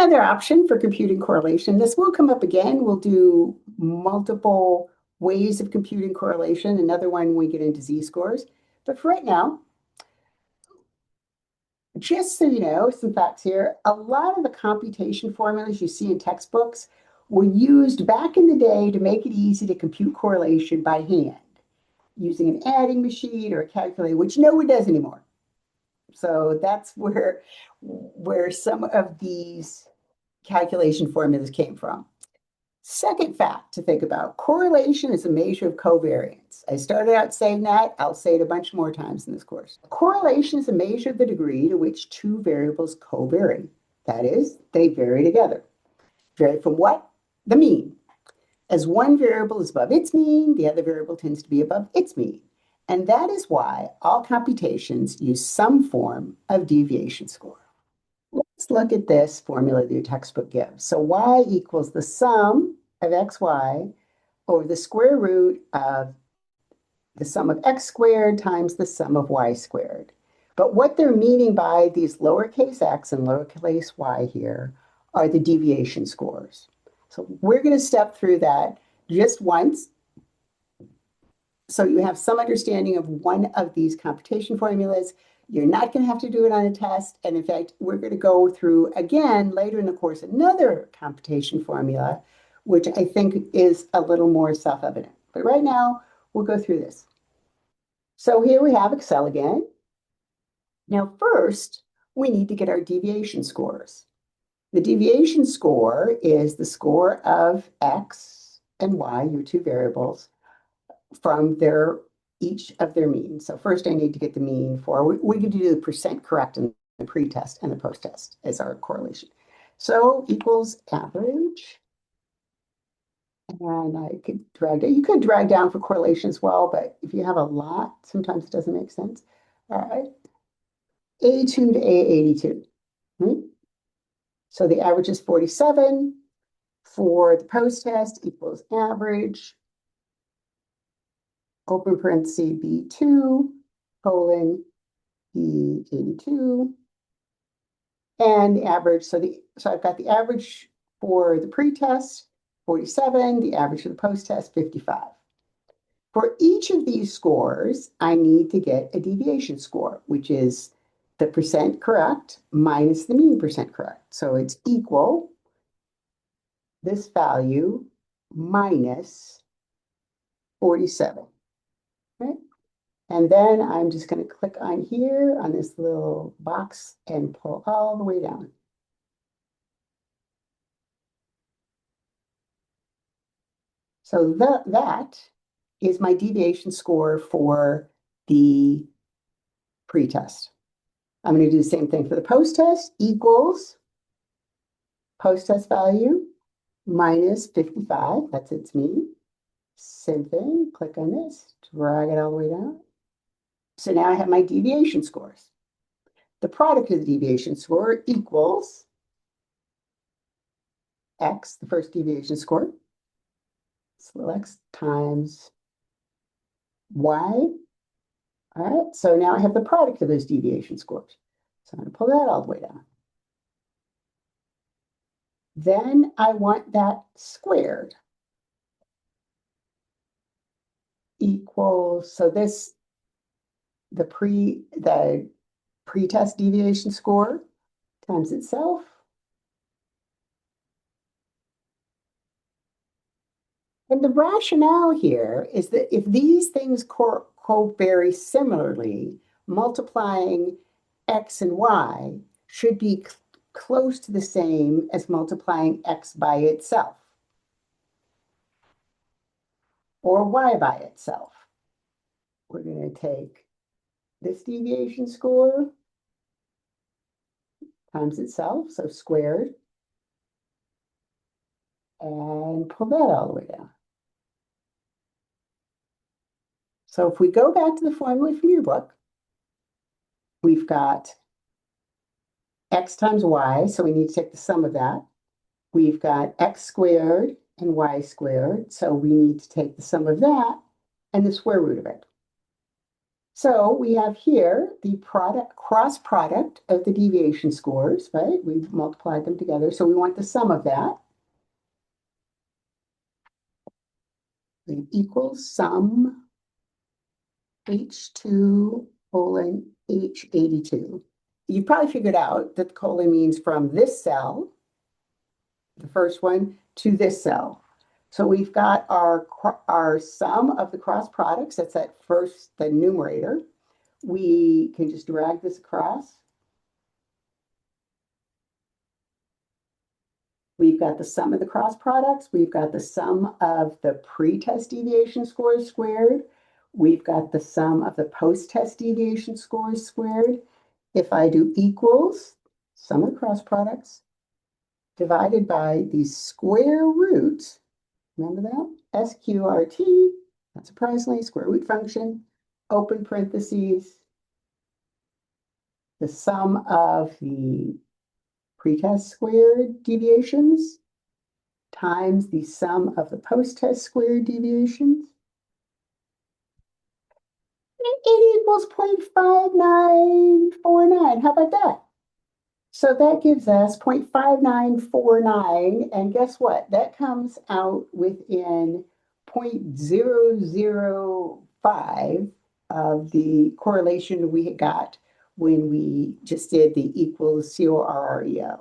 Another option for computing correlation, this will come up again. We'll do multiple ways of computing correlation, another one when we get into z-scores. But for right now, just so you know, some facts here, a lot of the computation formulas you see in textbooks were used back in the day to make it easy to compute correlation by hand, using an adding machine or a calculator, which no one does anymore. So that's where some of these calculation formulas came from. Second fact to think about, correlation is a measure of covariance. I started out saying that. I'll say it a bunch more times in this course. Correlation is a measure of the degree to which two variables covary. That is, they vary together. Vary from what? The mean. As one variable is above its mean, the other variable tends to be above its mean. And that is why all computations use some form of deviation score. Let's look at this formula that your textbook gives. So y equals the sum of xy over the square root of the sum of x squared times the sum of y squared. But what they're meaning by these lowercase x and lowercase y here are the deviation scores. So we're going to step through that just once, so you have some understanding of one of these computation formulas. You're not going to have to do it on a test. And in fact, we're going to go through again later in the course another computation formula, which I think is a little more self-evident. But right now, we'll go through this. So here we have Excel again. Now first, we need to get our deviation scores. The deviation score is the score of x and y, your two variables, from each of their means. So first I need to get the mean for, we can do the percent correct in the pre-test and the post-test as our correlation. So equals average. And I could drag down, you could drag down for correlation as well, but if you have a lot, sometimes it doesn't make sense. All right, A2 to A82, right? So the average is 47 for the post-test equals average, open parenthesis B2, colon, B82, and the average, so I've got the average for the pre-test, 47, the average for the post-test, 55. For each of these scores, I need to get a deviation score, which is the percent correct minus the mean percent correct. So it's equal this value minus 47, right? And then I'm just going to click on here on this little box and pull all the way down. So that is my deviation score for the pre-test. I'm going to do the same thing for the post-test, equals post-test value minus 55, that's its mean. Same thing, click on this, drag it all the way down. So now I have my deviation scores. The product of the deviation score equals x, the first deviation score, so x times y. All right, so now I have the product of those deviation scores. So I'm going to pull that all the way down. Then I want that squared. Equals, so this, the pre-test deviation score times itself. And the rationale here is that if these things covary similarly, multiplying x and y should be close to the same as multiplying x by itself or y by itself. We're going to take this deviation score times itself, so squared, and pull that all the way down. So if we go back to the formula from your book, we've got x times y, so we need to take the sum of that. We've got x squared and y squared, so we need to take the sum of that and the square root of it. So we have here the cross product of the deviation scores, right? We've multiplied them together. So we want the sum of that. We equals sum H2 colon H82. You probably figured out that the colon means from this cell, the first one, to this cell. So we've got our sum of the cross products. That's at first the numerator. We can just drag this across. We've got the sum of the cross products. We've got the sum of the pre-test deviation scores squared. We've got the sum of the post-test deviation scores squared. If I do equals sum of the cross products divided by the square root, remember that? SQRT, not surprisingly, square root function, open parentheses, the sum of the pretest squared deviations times the sum of the post-test squared deviations. It equals 0.5949. How about that? So that gives us 0.5949. And guess what? That comes out within 0.005 of the correlation we got when we just did the equals CORREO.